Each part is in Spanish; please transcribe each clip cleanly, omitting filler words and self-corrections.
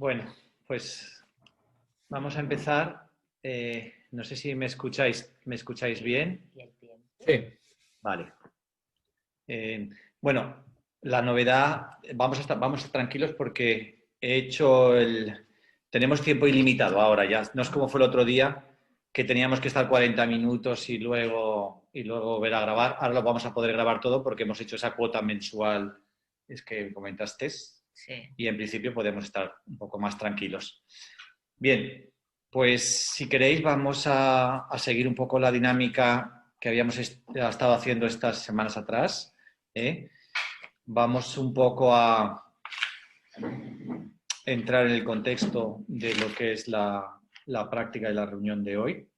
Bueno, pues vamos a empezar. No sé si me escucháis bien. Sí, Vale. Eh, bueno, la novedad, vamos a estar tranquilos porque tenemos tiempo ilimitado ahora ya. No es como fue el otro día que teníamos que estar 40 minutos y luego ver a grabar. Ahora lo vamos a poder grabar todo porque hemos hecho esa cuota mensual, es que comentaste, Sí. y en principio podemos estar un poco más tranquilos. Bien, pues si queréis vamos a seguir un poco la dinámica que habíamos estado haciendo estas semanas atrás. Vamos un poco a entrar en el contexto de lo que es la práctica de la reunión de hoy.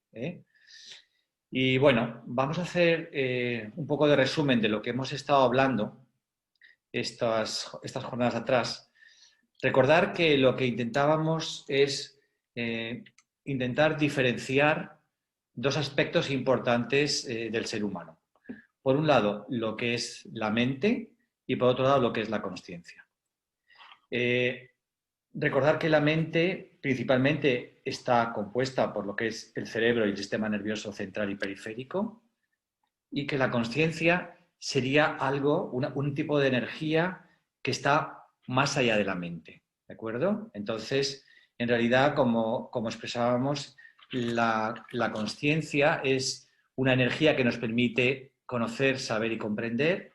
Y bueno, vamos a hacer un poco de resumen de lo que hemos estado hablando estas jornadas atrás. Recordar que lo que intentábamos es intentar diferenciar dos aspectos importantes del ser humano. Por un lado, lo que es la mente y por otro lado, lo que es la consciencia. Recordar que la mente principalmente está compuesta por lo que es el cerebro y el sistema nervioso central y periférico, y que la consciencia sería un tipo de energía que está más allá de la mente, ¿de acuerdo? Entonces, en realidad, como expresábamos, la consciencia es una energía que nos permite conocer, saber y comprender,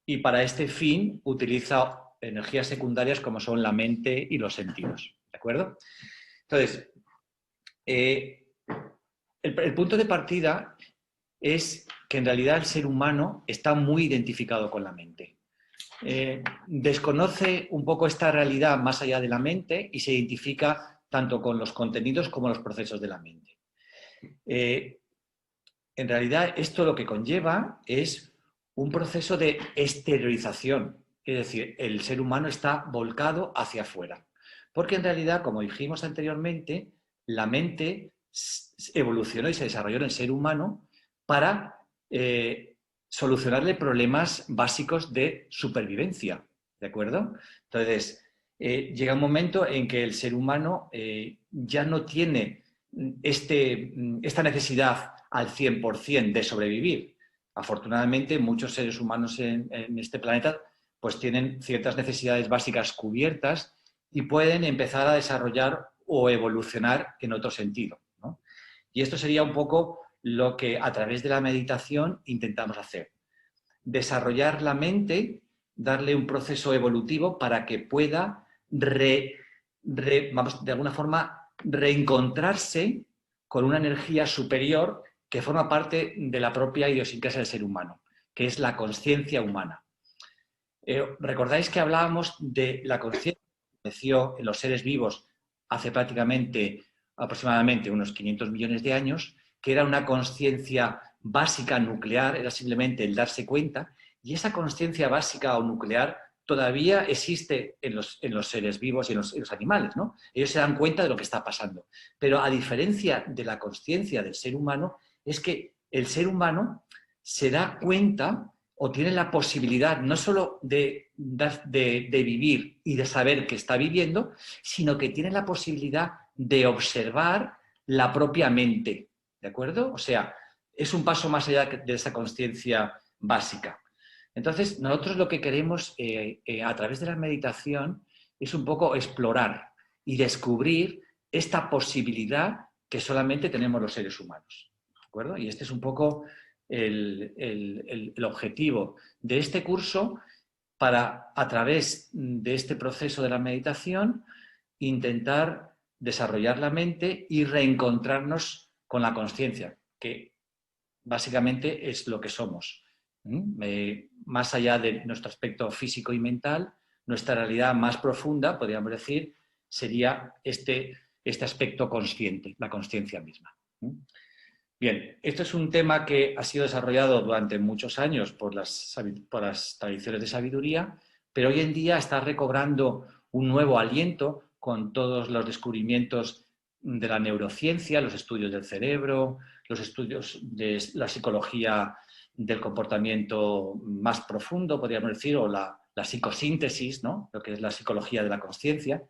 y para este fin utiliza energías secundarias como son la mente y los sentidos, ¿de acuerdo? Entonces, el punto de partida es que en realidad el ser humano está muy identificado con la mente. Desconoce un poco esta realidad más allá de la mente y se identifica tanto con los contenidos como los procesos de la mente. En realidad esto lo que conlleva es un proceso de exteriorización, es decir, el ser humano está volcado hacia afuera. Porque en realidad, como dijimos anteriormente, la mente evolucionó y se desarrolló en el ser humano para solucionarle problemas básicos de supervivencia, ¿de acuerdo? Entonces, llega un momento en que el ser humano ya no tiene esta necesidad al 100% de sobrevivir. Afortunadamente, muchos seres humanos en este planeta pues tienen ciertas necesidades básicas cubiertas y pueden empezar a desarrollar o evolucionar en otro sentido, ¿no? Y esto sería un poco lo que a través de la meditación intentamos hacer. Desarrollar la mente, darle un proceso evolutivo para que pueda vamos, de alguna forma reencontrarse con una energía superior que forma parte de la propia idiosincrasia del ser humano, que es la consciencia humana. ¿Recordáis que hablábamos de la conciencia que apareció en los seres vivos hace prácticamente aproximadamente unos 500 millones de años, que era una conciencia básica nuclear, era simplemente el darse cuenta, y esa conciencia básica o nuclear todavía existe en los seres vivos y en los animales, ¿no? Ellos se dan cuenta de lo que está pasando. Pero a diferencia de la conciencia del ser humano, es que el ser humano se da cuenta o tiene la posibilidad no solo de vivir y de saber que está viviendo, sino que tiene la posibilidad de observar la propia mente, ¿de acuerdo? O sea, es un paso más allá de esa conciencia básica. Entonces, nosotros lo que queremos a través de la meditación es un poco explorar y descubrir esta posibilidad que solamente tenemos los seres humanos, ¿de acuerdo? Y este es un poco el objetivo de este curso para, a través de este proceso de la meditación, intentar desarrollar la mente y reencontrarnos con la consciencia, que básicamente es lo que somos. Más allá de nuestro aspecto físico y mental, nuestra realidad más profunda, podríamos decir, sería este aspecto consciente, la consciencia misma. Bien, esto es un tema que ha sido desarrollado durante muchos años por las tradiciones de sabiduría, pero hoy en día está recobrando un nuevo aliento con todos los descubrimientos de la neurociencia, los estudios del cerebro, los estudios de la psicología del comportamiento más profundo, podríamos decir, o la psicosíntesis, ¿no? Lo que es la psicología de la consciencia.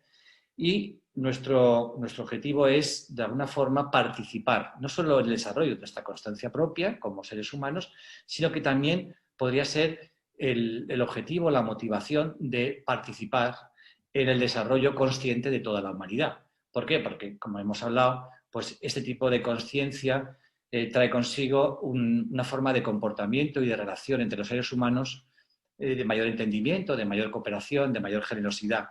Y nuestro objetivo es, de alguna forma, participar, no solo en el desarrollo de nuestra consciencia propia como seres humanos, sino que también podría ser el objetivo, la motivación de participar en el desarrollo consciente de toda la humanidad. ¿Por qué? Porque, como hemos hablado, pues este tipo de conciencia trae consigo una forma de comportamiento y de relación entre los seres humanos de mayor entendimiento, de mayor cooperación, de mayor generosidad.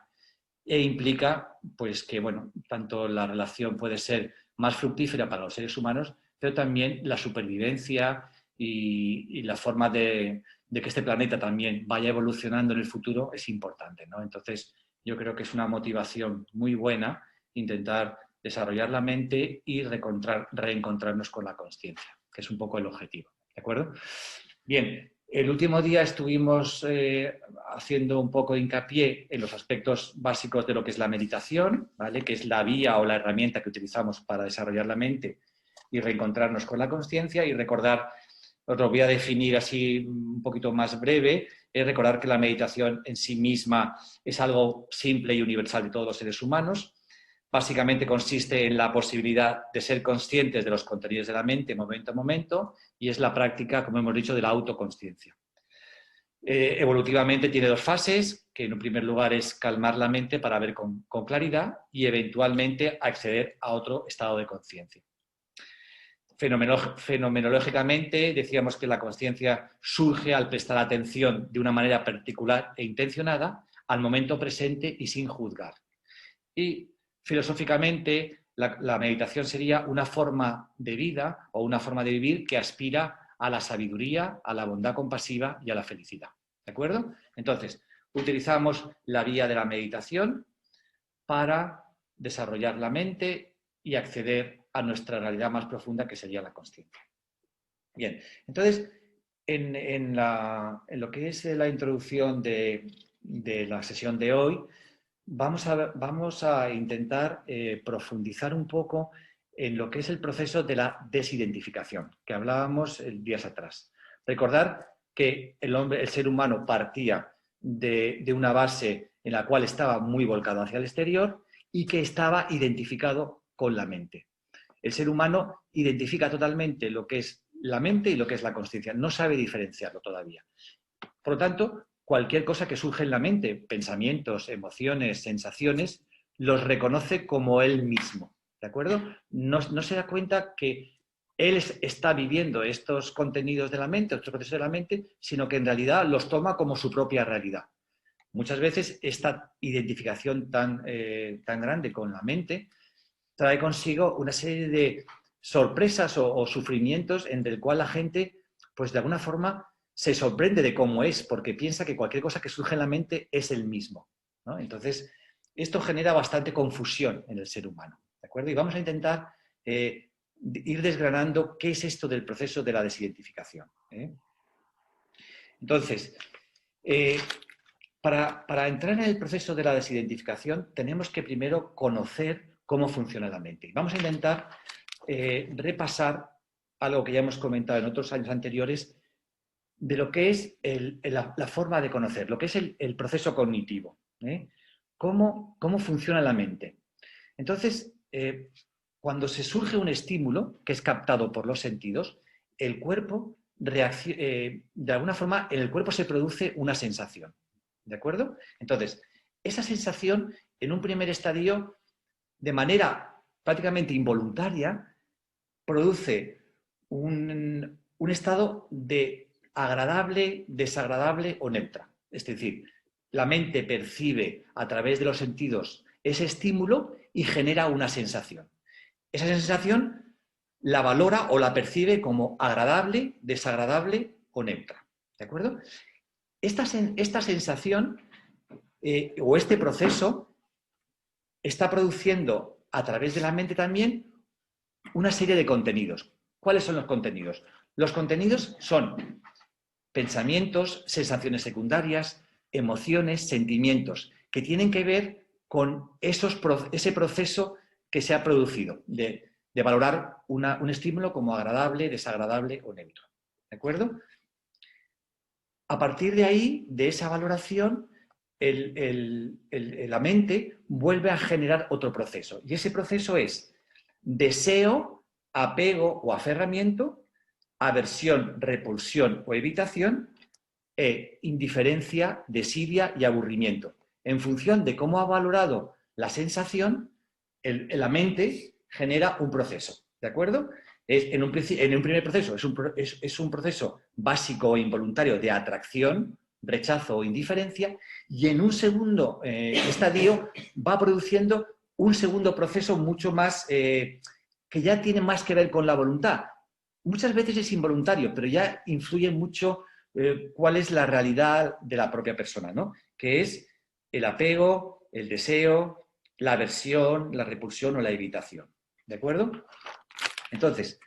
E implica pues, que bueno, tanto la relación puede ser más fructífera para los seres humanos, pero también la supervivencia y la forma de que este planeta también vaya evolucionando en el futuro es importante, ¿no? Entonces, yo creo que es una motivación muy buena intentar desarrollar la mente y reencontrarnos con la conciencia, que es un poco el objetivo, ¿de acuerdo? Bien, el último día estuvimos haciendo un poco de hincapié en los aspectos básicos de lo que es la meditación, ¿vale? Que es la vía o la herramienta que utilizamos para desarrollar la mente y reencontrarnos con la conciencia, y recordar, os lo voy a definir así un poquito más breve, es recordar que la meditación en sí misma es algo simple y universal de todos los seres humanos. Básicamente consiste en la posibilidad de ser conscientes de los contenidos de la mente momento a momento, y es la práctica, como hemos dicho, de la autoconsciencia. Evolutivamente tiene dos fases, que en un primer lugar es calmar la mente para ver con claridad y eventualmente acceder a otro estado de conciencia. Fenomenológicamente decíamos que la conciencia surge al prestar atención de una manera particular e intencionada al momento presente y sin juzgar. Y filosóficamente la meditación sería una forma de vida o una forma de vivir que aspira a la sabiduría, a la bondad compasiva y a la felicidad. ¿De acuerdo? Entonces, utilizamos la vía de la meditación para desarrollar la mente y acceder a nuestra realidad más profunda, que sería la consciencia. Bien, entonces, en lo que es la introducción de la sesión de hoy, vamos a intentar profundizar un poco en lo que es el proceso de la desidentificación, que hablábamos días atrás. Recordar que el ser humano partía de una base en la cual estaba muy volcado hacia el exterior y que estaba identificado con la mente. El ser humano identifica totalmente lo que es la mente y lo que es la consciencia. No sabe diferenciarlo todavía. Por lo tanto, cualquier cosa que surge en la mente, pensamientos, emociones, sensaciones, los reconoce como él mismo, ¿de acuerdo? No se da cuenta que él está viviendo estos contenidos de la mente, estos procesos de la mente, sino que en realidad los toma como su propia realidad. Muchas veces esta identificación tan grande con la mente trae consigo una serie de sorpresas o sufrimientos en el cual la gente, pues de alguna forma, se sorprende de cómo es, porque piensa que cualquier cosa que surge en la mente es el mismo, ¿no? Entonces, esto genera bastante confusión en el ser humano, ¿de acuerdo? Y vamos a intentar ir desgranando qué es esto del proceso de la desidentificación, ¿eh? Entonces, para entrar en el proceso de la desidentificación tenemos que primero conocer cómo funciona la mente. Vamos a intentar repasar algo que ya hemos comentado en otros años anteriores de lo que es la forma de conocer, lo que es el proceso cognitivo, ¿eh? ¿Cómo funciona la mente? Entonces, cuando se surge un estímulo que es captado por los sentidos, el cuerpo de alguna forma en el cuerpo se produce una sensación, ¿de acuerdo? Entonces, esa sensación en un primer estadio, de manera prácticamente involuntaria, produce un estado de agradable, desagradable o neutra. Es decir, la mente percibe a través de los sentidos ese estímulo y genera una sensación. Esa sensación la valora o la percibe como agradable, desagradable o neutra. ¿De acuerdo? Esta sensación o este proceso está produciendo a través de la mente también una serie de contenidos. ¿Cuáles son los contenidos? Los contenidos son pensamientos, sensaciones secundarias, emociones, sentimientos, que tienen que ver con ese proceso que se ha producido de valorar un estímulo como agradable, desagradable o neutro. ¿De acuerdo? A partir de ahí, de esa valoración, la mente vuelve a generar otro proceso. Y ese proceso es deseo, apego o aferramiento, aversión, repulsión o evitación, indiferencia, desidia y aburrimiento. En función de cómo ha valorado la sensación, la mente genera un proceso, ¿de acuerdo? En un primer proceso es un proceso básico o involuntario de atracción, rechazo o indiferencia, y en un segundo estadio va produciendo un segundo proceso mucho más, que ya tiene más que ver con la voluntad. Muchas veces es involuntario, pero ya influye mucho cuál es la realidad de la propia persona, ¿no? Que es el apego, el deseo, la aversión, la repulsión o la evitación. ¿De acuerdo? Entonces,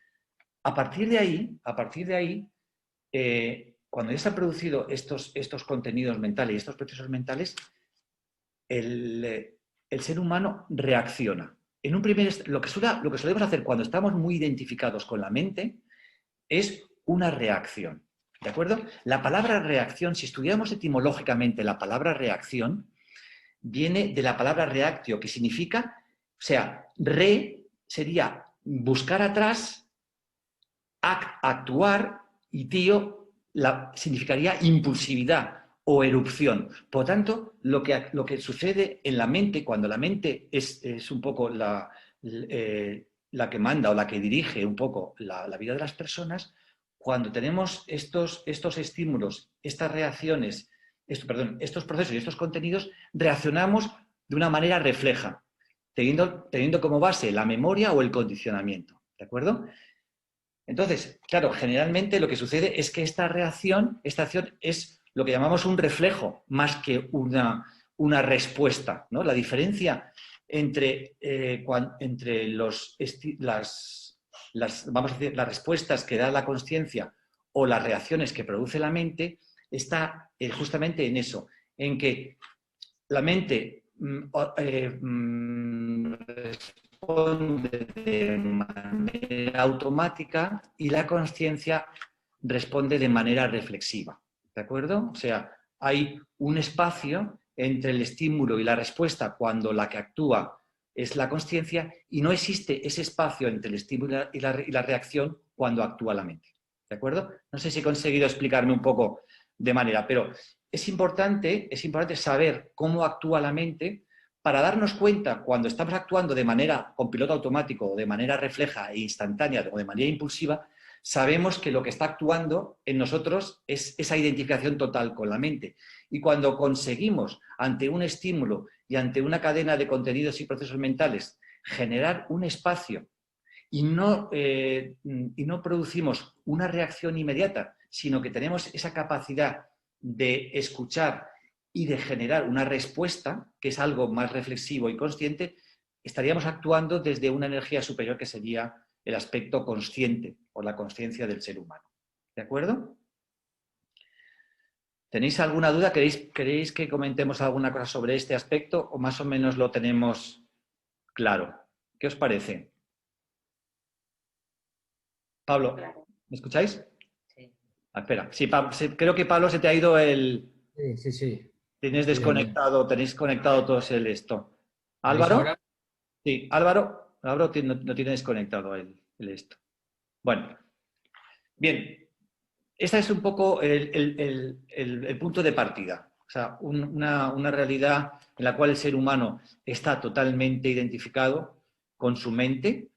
a partir de ahí, cuando ya se han producido estos contenidos mentales y estos procesos mentales, el ser humano reacciona. Lo que solemos hacer cuando estamos muy identificados con la mente es una reacción. ¿De acuerdo? La palabra reacción, si estudiamos etimológicamente la palabra reacción, viene de la palabra reactio, que significa, o sea, sería buscar atrás, actuar, y tío significaría impulsividad o erupción. Por lo tanto, lo que sucede en la mente, cuando la mente es un poco la que manda o la que dirige un poco la vida de las personas, cuando tenemos estos estímulos, estas reacciones, estos procesos y estos contenidos, reaccionamos de una manera refleja, teniendo como base la memoria o el condicionamiento. ¿De acuerdo? Entonces, claro, generalmente lo que sucede es que esta acción es lo que llamamos un reflejo más que una respuesta, ¿no? La diferencia entre vamos a decir, las respuestas que da la consciencia o las reacciones que produce la mente está justamente en eso, en que la mente responde de manera automática y la consciencia responde de manera reflexiva. ¿De acuerdo? O sea, hay un espacio entre el estímulo y la respuesta cuando la que actúa es la consciencia, y no existe ese espacio entre el estímulo y la reacción cuando actúa la mente. ¿De acuerdo? No sé si he conseguido explicarme un poco de manera, pero es importante saber cómo actúa la mente para darnos cuenta cuando estamos actuando de manera con piloto automático o de manera refleja e instantánea o de manera impulsiva. Sabemos que lo que está actuando en nosotros es esa identificación total con la mente. Y cuando conseguimos, ante un estímulo y ante una cadena de contenidos y procesos mentales, generar un espacio y no producimos una reacción inmediata, sino que tenemos esa capacidad de escuchar y de generar una respuesta, que es algo más reflexivo y consciente, estaríamos actuando desde una energía superior que sería el aspecto consciente o la conciencia del ser humano. ¿De acuerdo? ¿Tenéis alguna duda? ¿Queréis que comentemos alguna cosa sobre este aspecto o más o menos lo tenemos claro? ¿Qué os parece? Pablo, ¿me escucháis? Sí. Ah, espera, sí, creo que Pablo se te ha ido el... Sí, sí, sí. Tenéis Estoy viendo. tenéis conectado todos el esto. ¿Me veis ¿Álvaro? ahora? Sí, Álvaro no tiene desconectado el esto. Bueno, bien, este es un poco el punto de partida. O sea, una realidad en la cual el ser humano está totalmente identificado con su mente,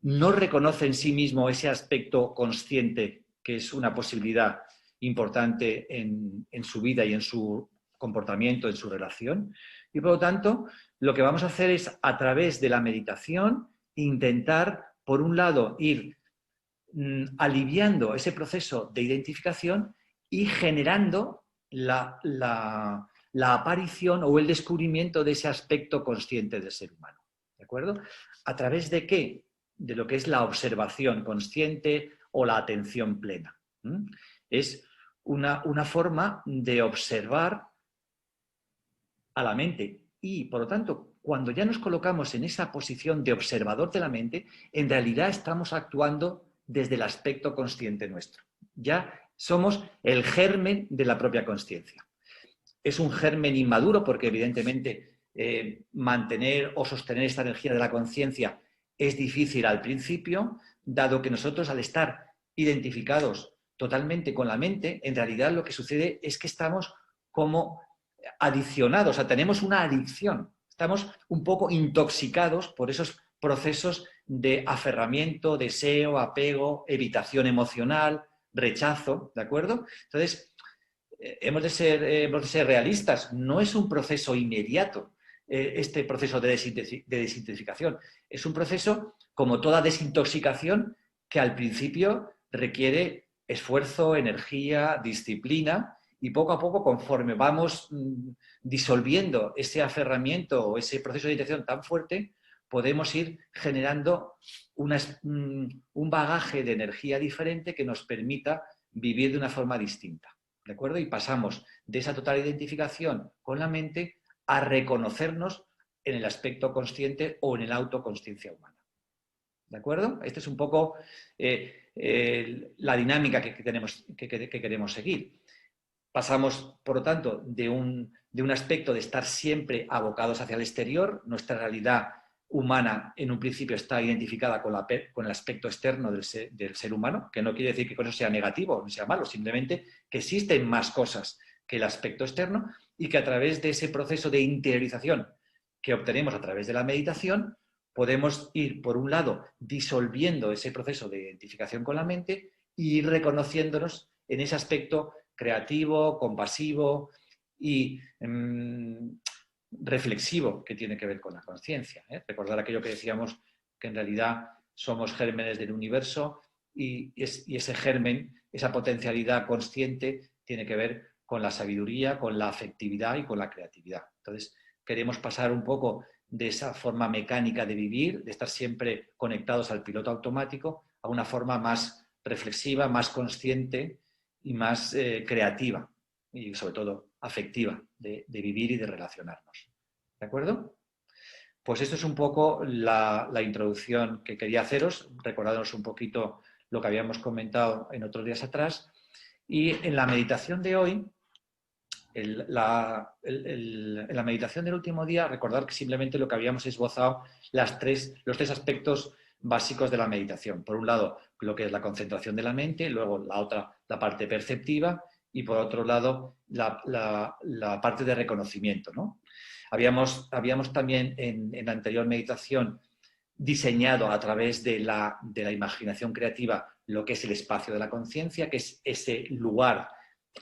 no reconoce en sí mismo ese aspecto consciente, que es una posibilidad importante en su vida y en su comportamiento, en su relación. Y por lo tanto, lo que vamos a hacer es, a través de la meditación, intentar, por un lado, ir aliviando ese proceso de identificación y generando la aparición o el descubrimiento de ese aspecto consciente del ser humano. ¿De acuerdo? ¿A través de qué? De lo que es la observación consciente o la atención plena. Es una forma de observar a la mente y, por lo tanto, cuando ya nos colocamos en esa posición de observador de la mente, en realidad estamos actuando desde el aspecto consciente nuestro. Ya somos el germen de la propia consciencia. es un germen inmaduro porque evidentemente mantener o sostener esta energía de la conciencia es difícil al principio, dado que nosotros al estar identificados totalmente con la mente, en realidad lo que sucede es que estamos como adiccionados, o sea, tenemos una adicción, estamos un poco intoxicados por esos procesos de aferramiento, deseo, apego, evitación emocional, rechazo, ¿de acuerdo? Entonces, hemos de ser realistas, no es un proceso inmediato este proceso de desintoxicación, es un proceso, como toda desintoxicación, que al principio requiere esfuerzo, energía, disciplina, y poco a poco, conforme vamos disolviendo ese aferramiento o ese proceso de identificación tan fuerte, podemos ir generando un bagaje de energía diferente que nos permita vivir de una forma distinta. ¿De acuerdo? Y pasamos de esa total identificación con la mente a reconocernos en el aspecto consciente o en el autoconsciencia humana. ¿De acuerdo? Esta es un poco la dinámica que queremos seguir. Pasamos, por lo tanto, de un aspecto de estar siempre abocados hacia el exterior. Nuestra realidad humana, en un principio, está identificada con el aspecto externo del ser humano, que no quiere decir que con eso sea negativo o sea malo, simplemente que existen más cosas que el aspecto externo y que a través de ese proceso de interiorización que obtenemos a través de la meditación, podemos ir, por un lado, disolviendo ese proceso de identificación con la mente y ir reconociéndonos en ese aspecto creativo, compasivo y reflexivo que tiene que ver con la conciencia. Recordar aquello que decíamos, que en realidad somos gérmenes del universo y ese germen, esa potencialidad consciente, tiene que ver con la sabiduría, con la afectividad y con la creatividad. Entonces, queremos pasar un poco de esa forma mecánica de vivir, de estar siempre conectados al piloto automático, a una forma más reflexiva, más consciente y más creativa y sobre todo afectiva de vivir y de relacionarnos. ¿De acuerdo? Pues esto es un poco la introducción que quería haceros, recordándonos un poquito lo que habíamos comentado en otros días atrás. Y en la meditación de hoy, en la meditación del último día, recordar que simplemente lo que habíamos esbozado los tres aspectos básicos de la meditación. Por un lado, lo que es la concentración de la mente, luego la parte perceptiva y por otro lado, la parte de reconocimiento, ¿no? Habíamos también en la anterior meditación diseñado a través de la imaginación creativa lo que es el espacio de la conciencia, que es ese lugar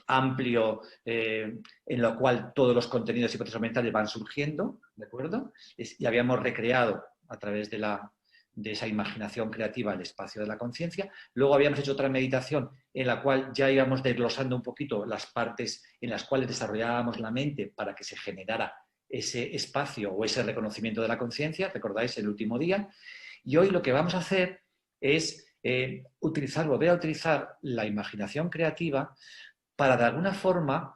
amplio en lo cual todos los contenidos y procesos mentales van surgiendo, ¿de acuerdo? Y habíamos recreado a través de esa imaginación creativa el espacio de la conciencia. Luego habíamos hecho otra meditación en la cual ya íbamos desglosando un poquito las partes en las cuales desarrollábamos la mente para que se generara ese espacio o ese reconocimiento de la conciencia, recordáis el último día. Y hoy lo que vamos a hacer es volver a utilizar la imaginación creativa para de alguna forma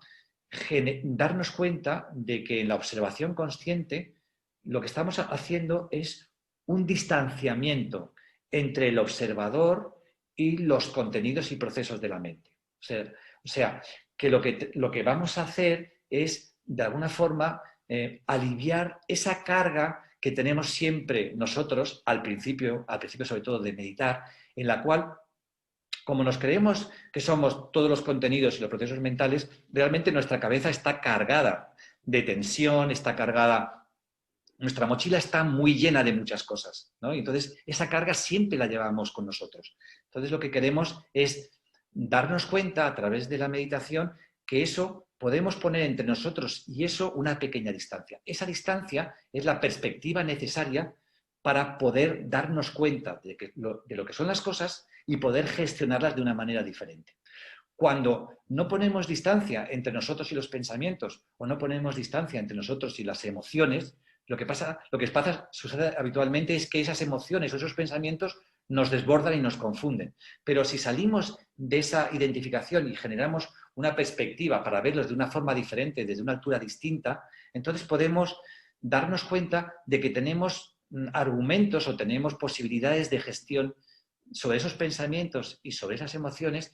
darnos cuenta de que en la observación consciente lo que estamos haciendo es un distanciamiento entre el observador y los contenidos y procesos de la mente. O sea que lo que vamos a hacer es, de alguna forma, aliviar esa carga que tenemos siempre nosotros, al principio sobre todo de meditar, en la cual, como nos creemos que somos todos los contenidos y los procesos mentales, realmente nuestra cabeza está cargada de tensión, está cargada, nuestra mochila está muy llena de muchas cosas, ¿no? Y entonces esa carga siempre la llevamos con nosotros. Entonces lo que queremos es darnos cuenta a través de la meditación que eso podemos poner entre nosotros y eso una pequeña distancia. Esa distancia es la perspectiva necesaria para poder darnos cuenta de lo que son las cosas y poder gestionarlas de una manera diferente. Cuando no ponemos distancia entre nosotros y los pensamientos o no ponemos distancia entre nosotros y las emociones, lo que sucede habitualmente es que esas emociones o esos pensamientos nos desbordan y nos confunden. Pero si salimos de esa identificación y generamos una perspectiva para verlos de una forma diferente, desde una altura distinta, entonces podemos darnos cuenta de que tenemos argumentos o tenemos posibilidades de gestión sobre esos pensamientos y sobre esas emociones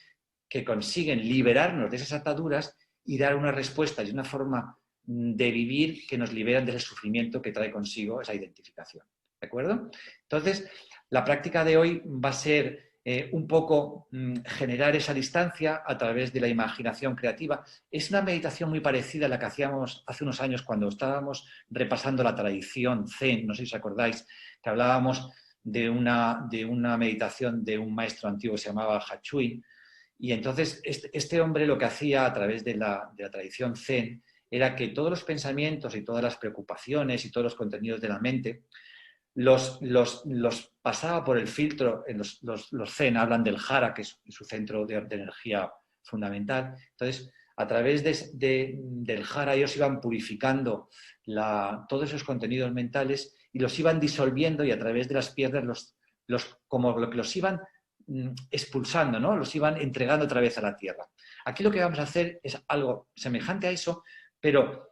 que consiguen liberarnos de esas ataduras y dar una respuesta y una forma de vivir que nos liberan del sufrimiento que trae consigo esa identificación. ¿De acuerdo? Entonces, la práctica de hoy va a ser un poco generar esa distancia a través de la imaginación creativa. Es una meditación muy parecida a la que hacíamos hace unos años cuando estábamos repasando la tradición Zen, no sé si os acordáis, que hablábamos de una meditación de un maestro antiguo que se llamaba Hachuin. Y entonces este hombre lo que hacía a través de la tradición Zen era que todos los pensamientos y todas las preocupaciones y todos los contenidos de la mente los pasaba por el filtro. Los Zen hablan del Jara, que es su centro de energía fundamental. Entonces, a través del Jara ellos iban purificando todos esos contenidos mentales y los iban disolviendo, y a través de las piedras como lo que los iban expulsando, ¿no? Los iban entregando otra vez a la tierra. Aquí lo que vamos a hacer es algo semejante a eso, pero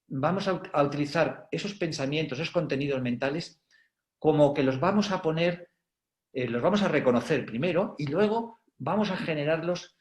vamos a utilizar esos pensamientos, esos contenidos mentales, como que los vamos a poner, los vamos a reconocer primero y luego vamos a generarlos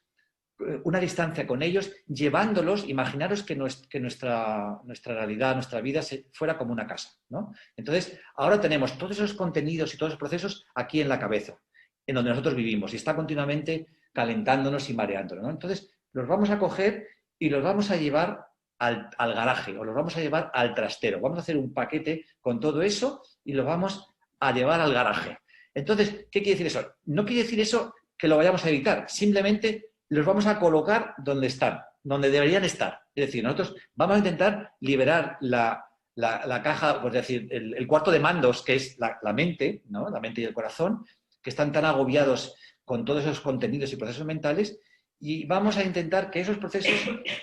una distancia con ellos, llevándolos. Imaginaros que nuestra realidad, nuestra vida fuera como una casa, ¿no? Entonces, ahora tenemos todos esos contenidos y todos esos procesos aquí en la cabeza, en donde nosotros vivimos, y está continuamente calentándonos y mareándonos, ¿no? Entonces, los vamos a coger y los vamos a llevar al garaje, o los vamos a llevar al trastero. Vamos a hacer un paquete con todo eso y lo vamos a llevar al garaje. Entonces, ¿qué quiere decir eso? No quiere decir eso que lo vayamos a evitar, simplemente los vamos a colocar donde están, donde deberían estar. Es decir, nosotros vamos a intentar liberar la caja, pues decir, el cuarto de mandos, que es la mente, ¿no? La mente y el corazón, que están tan agobiados con todos esos contenidos y procesos mentales, y vamos a intentar que esos procesos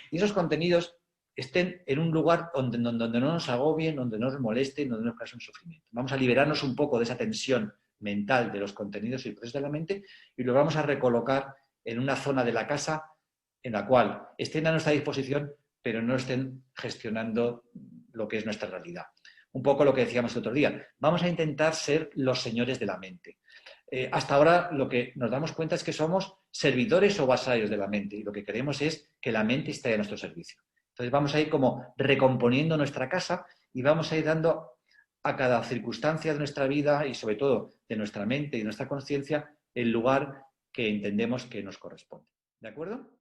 y esos contenidos estén en un lugar donde no nos agobien, donde no nos molesten, donde no nos causen sufrimiento. Vamos a liberarnos un poco de esa tensión mental de los contenidos y procesos de la mente y lo vamos a recolocar en una zona de la casa en la cual estén a nuestra disposición, pero no estén gestionando lo que es nuestra realidad. Un poco lo que decíamos el otro día. Vamos a intentar ser los señores de la mente. Hasta ahora lo que nos damos cuenta es que somos servidores o vasallos de la mente, y lo que queremos es que la mente esté a nuestro servicio. Entonces vamos a ir como recomponiendo nuestra casa y vamos a ir dando a cada circunstancia de nuestra vida y sobre todo de nuestra mente y de nuestra conciencia el lugar que entendemos que nos corresponde. ¿De acuerdo?